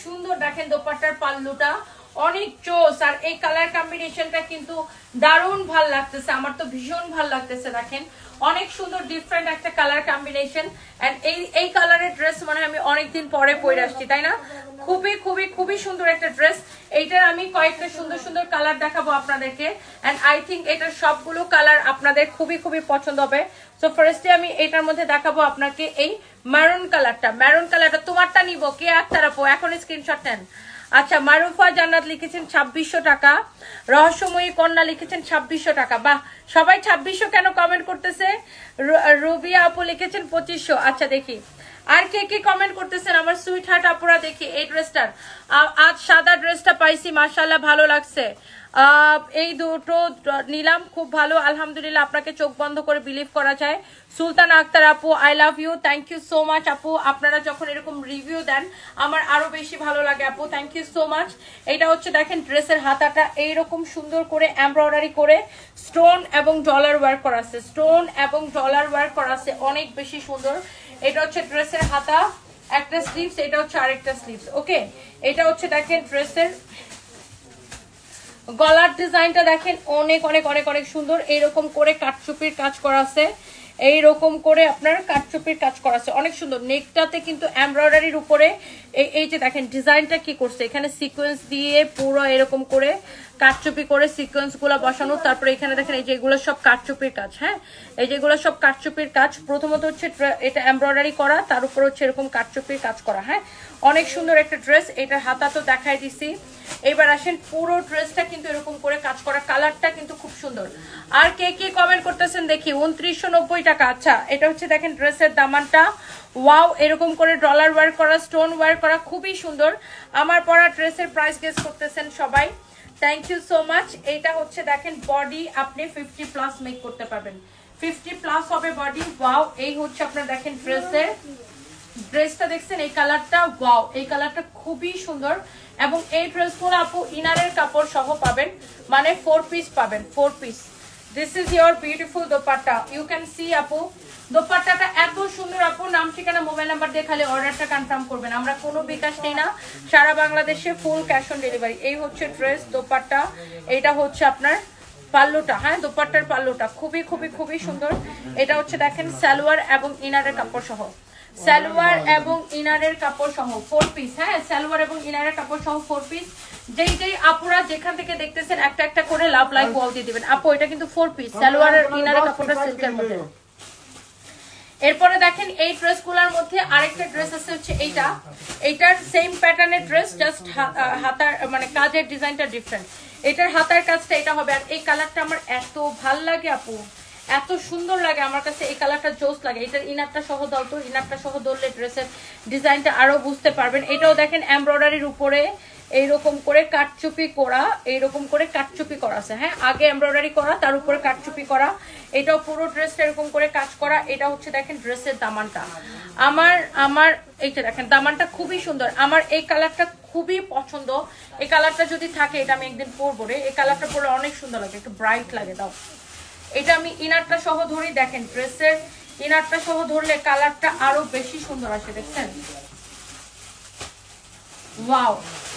সুন্দর দেখেন দোপাট্টার পাল্লুটা, অনেক চোস। আর এই কালার কম্বিনেশনটা কিন্তু দারুণ ভাল লাগতেছে, আমার তো ভীষণ ভাল লাগতেছে। দেখেন অনেক সুন্দর ডিফারেন্ট একটা কালার কম্বিনেশন। এন্ড এই কালারের ড্রেস মানে আমি অনেকদিন পরে পরে আসছি, তাই না? খুবই খুবই খুবই সুন্দর একটা ড্রেস। এইটার আমি কয়েকটা সুন্দর সুন্দর কালার দেখাবো আপনাদেরকে, এন্ড আই থিঙ্ক এটার সবগুলো কালার আপনাদের খুবই খুবই পছন্দ হবে। সো ফার্স্টে আমি এটার মধ্যে দেখাবো আপনাকে এই মেরুন কালারটা। মেরুন কালারটা তোমারটা নিব কে আক্তার আপু, এখন স্ক্রিনশট নেন। আচ্ছা, মারুফা জান্নাত লিখেছেন 2600 টাকা, রহস্যময়ী কন্যা লিখেছেন 2600 টাকা। বাহ, সবাই 2600 কেন কমেন্ট করতেছে? রুবিয়া আপু লিখেছেন 2500। আচ্ছা দেখি আর কে কে কমেন্ট করতেছেন আমার সুইট হার্ট আপুরা। দেখি এই ড্রেসটার, আজ সাদা ড্রেসটা পাইছি, মাশাআল্লাহ ভালো লাগছে। এই দুটো নিলাম, খুব ভালো আলহামদুলিল্লাহ। আপনাকে চোখ বন্ধ করে বিলিভ করা যায়। সুলতান আক্তার আপু I love you, thank you so much আপু। আপনারা যখন এরকম রিভিউ দেন আমার আরো বেশি ভালো লাগে আপু, থ্যাংক ইউ সো মাচ। এটা হচ্ছে দেখেন ড্রেসের হাতাটা এইরকম সুন্দর করে এমব্রয়ডারি করে স্টোন এবং ডলার ওয়ার্ক করা আছে, স্টোন এবং ডলার ওয়ার্ক করা আছে, অনেক বেশি সুন্দর। এটা হচ্ছে ড্রেসের হাতা, একটা স্লিভস, এটা হচ্ছে আরেকটা স্লিভস। ওকে, এটা হচ্ছে দেখেন ড্রেসের গলার ডিজাইনটা দেখেন অনেক অনেক অনেক অনেক সুন্দর। এইরকম করে কাটচুপির কাজ করা আছে, এইরকম করে আপনার কাটচুপির কাজ করা আছে, অনেক সুন্দর। নেকটাতে কিন্তু এমব্রয়ডারির উপরে এই যে দেখেন ডিজাইনটা কি করছে, এখানে সিকোয়েন্স দিয়ে পুরো এরকম করে কাটচুপি করে সিকোয়েন্স গুলো বসানো। তারপরে এখানে দেখেন এই যে এগুলো সব কাটচুপির কাজ। হ্যাঁ, এই যেগুলো সব কাটচুপির কাজ। প্রথমত হচ্ছে এটা এমব্রয়ডারি করা, তার উপর হচ্ছে এরকম কাটচুপির কাজ করা। হ্যাঁ, অনেক সুন্দর একটা ড্রেস। এটার হাতা তো দেখাই দিছি। এবার আসেন পুরো ড্রেসটা কিন্তু এরকম করে কাজ করা, কালারটা কিন্তু খুব সুন্দর। আর কে কে কমেন্ট করতেছেন দেখি? 2990 টাকা। আচ্ছা, এটা হচ্ছে দেখেন ড্রেসের দামানটা, ওয়াও, এরকম করে ডলার ওয়ার্ক করা, স্টোন ওয়ার্ক করা, খুবই সুন্দর। আমার পরা ড্রেসের প্রাইস গেস করতেছেন সবাই, থ্যাংক ইউ সো মাচ। এইটা হচ্ছে দেখেন বডি আপনি 50+ মেক করতে পারবেন, 50+ হবে বডি। ওয়াও, এই হচ্ছে আপনার দেখেন ড্রেসটা দেখছেন এই কালারটা, ওয়াও, এই কালারটা খুবই সুন্দর। এবং এই ড্রেসগুলো আপু ইনারের কাপড় সহ পাবেন, মানে 4 পিস পাবেন, 4 piece. This is your beautiful dupatta, you can see আপু। দোপাট্টাটা এত সুন্দর আপু, নাম ঠিকানা মোবাইল নাম্বার দিয়ে খালি অর্ডারটা কনফার্ম করবেন, আমরা কোনো বিকাশ নেই না, সারা বাংলাদেশে ফুল ক্যাশ অন ডেলিভারি। এই হচ্ছে ড্রেস দোপাট্টা, এইটা হচ্ছে আপনার পাল্লুটা। হ্যাঁ, দোপাট্টার পাল্লুটা খুবই খুবই খুবই সুন্দর। এটা হচ্ছে দেখেন সালোয়ার এবং ইনারের কাপড় সহ, সালোয়ার এবং ইনারের কাপড় সহ 4 পিস। হ্যাঁ, সালোয়ার এবং ইনারের কাপড় সহ 4 পিস। যেই আপুরা যেখান থেকে দেখতেছেন একটা একটা করে লাভ লাইক ওয়াও দিয়ে দিবেন আপু। এটা কিন্তু 4 পিস, সালোয়ার আর ইনারের কাপড়টা সিল্কের মধ্যে। এরপরে দেখেন এই ড্রেসগুলোর মধ্যে আরেকটা ড্রেস আছে হচ্ছে এইটা, এইটার সেম প্যাটার্নের ড্রেস, জাস্ট হাতার মানে কাজের ডিজাইনটা ডিফারেন্ট। এটার হাতার কাজটা এটা হবে। আর এই কালারটা আমার এত ভাল লাগে আপু, এত সুন্দর লাগে আমার কাছে, এই কালারটা জোস লাগে। এটার ইনারটা সহ দাও তো, ইনারটা সহ ধরলে ড্রেসের ডিজাইনটা আরো বুঝতে পারবেন। এটাও দেখেন এমব্রয়ডারির উপরে এইরকম করে কাটচুপি করা, এইরকম করে কাটচুপি করা আছে। হ্যাঁ, আগে এমব্রয়ডারি করা, তার উপরে কাটচুপি করা। এটাও পুরো ড্রেসটা এরকম করে কাজ করা। এটা হচ্ছে দেখেন ড্রেসের দামানটা, আমার এইটা দেখেন দামানটা খুবই সুন্দর। আমার এই কালারটা খুবই পছন্দ। এই কালারটা যদি থাকে এটা আমি একদিন পরবো রে, এই কালারটা পরলে অনেক সুন্দর লাগে, একটু ব্রাইট লাগে। দাও, এটা আমি ইনারটা সহ ধরি, দেখেন ড্রেসের ইনারটা সহ ধরলে কালারটা আরো বেশি সুন্দর আসে, দেখছেন? ওয়াও,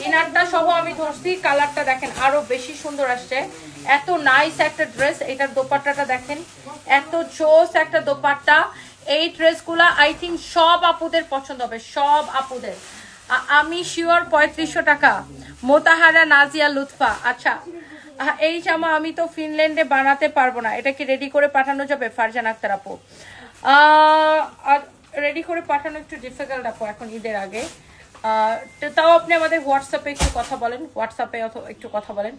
ইনারটা সহ আমি ধরছি, কালারটা দেখেন আরো বেশি সুন্দর আসছে। এত নাইস একটা ড্রেস। এটার দোপাট্টাটা দেখেন, এত জোস একটা দোপাট্টা। এই ড্রেসগুলা আই থিঙ্ক সব আপুদের পছন্দ হবে, সব আপুদের। আমি শিওর 3500 টাকা। মোতাহারা নাজিয়া লুৎফা। আচ্ছা, এই জামা আমি তো ফিনল্যান্ডে বানাতে পারবো না, এটা কি রেডি করে পাঠানো যাবে? ফারজান আক্তার আপু, রেডি করে পাঠানো একটু ডিফিকাল্ট আপু এখন ঈদের আগে। তাও আপনি আমাদের হোয়াটসঅ্যাপে একটু কথা বলেন, হোয়াটসঅ্যাপে একটু কথা বলেন।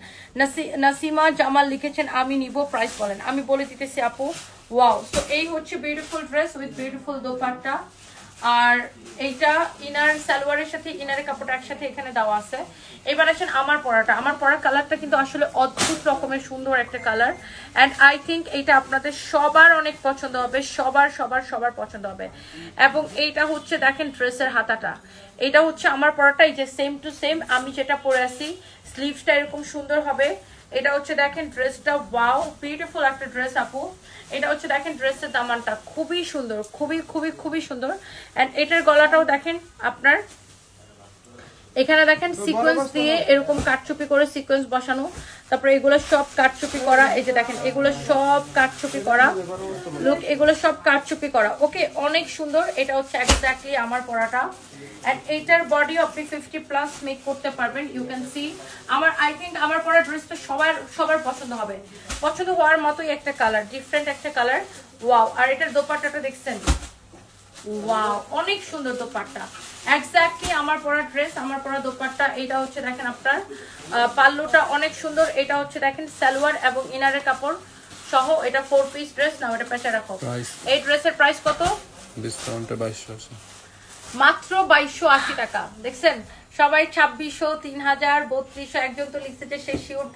নাসিমা জামাল লিখেছেন আমি নিব, প্রাইস বলেন, আমি বলে দিতেছি আপু। ওয়াও, তো এই হচ্ছে beautiful dress with beautiful dupatta. আর এইটা ইনার সালোয়ারের সাথে ইনারের কাপড়টা একসাথে এখানে দেওয়া আছে। এবার আসেন আমার পরাটা, আমার পরার কালারটা কিন্তু আসলে অদ্ভুত রকমের সুন্দর একটা কালার। অ্যান্ড আই থিঙ্ক এইটা আপনাদের সবার অনেক পছন্দ হবে, সবার সবার সবার পছন্দ হবে। এবং এইটা হচ্ছে দেখেন ড্রেসের হাতাটা, এটা হচ্ছে আমার পরাটা, এই যে সেম টু সেম আমি যেটা পরে আছি। স্লিভসটা এরকম সুন্দর হবে। এটা হচ্ছে দেখেন ড্রেসটা, ওয়াও, বিউটিফুল একটা ড্রেস আপু। এটা হচ্ছে দেখেন ড্রেসের দামানটা খুবই সুন্দর, খুবই খুবই খুবই সুন্দর। অ্যান্ড এটার গলাটাও দেখেন আপনার এখানে দেখেন সিকোয়েন্স দিয়ে এরকম কাটচুপি করে সিকোয়েন্স বসানো, তারপরে এগুলো সব কাটচুপি করা, এই যে দেখেন এগুলো সব কাটচুপি করা, লুক এগুলো সব কাটচুপি করা। ওকে, অনেক সুন্দর। এটা হচ্ছে এক্স্যাক্টলি আমার পরাটা, এন্ড এইটার বডি আপনি 50+ মেক করতে পারবেন। ইউ ক্যান সি আমার, আই থিঙ্ক আমার পরা ড্রেসটা সবার পছন্দ হবে, পছন্দ হওয়ার মতোই একটা কালার, ডিফারেন্ট একটা কালার। ওয়াও, আর এটার দোপাট্টাটা দেখছেন, ওয়াও অনেক সুন্দর দোপাট্টা, এক্স্যাক্টলি আমার পরা ড্রেস, আমার পরা দোপাট্টা। এটা হচ্ছে দেখেন আপনার পাল্লুটা অনেক সুন্দর। এটা হচ্ছে দেখেন সালোয়ার এবং ইনারের কাপড় সহ, এটা 4 পিস ড্রেস। না এটা পেশা রাখো। এই ড্রেসের প্রাইস কত? ডিসকাউন্টে 2280, মাত্র 2280 টাকা। দেখছেন সবাই 2600, 3000, 3200, একজন তো লিখছে যে সে শিওর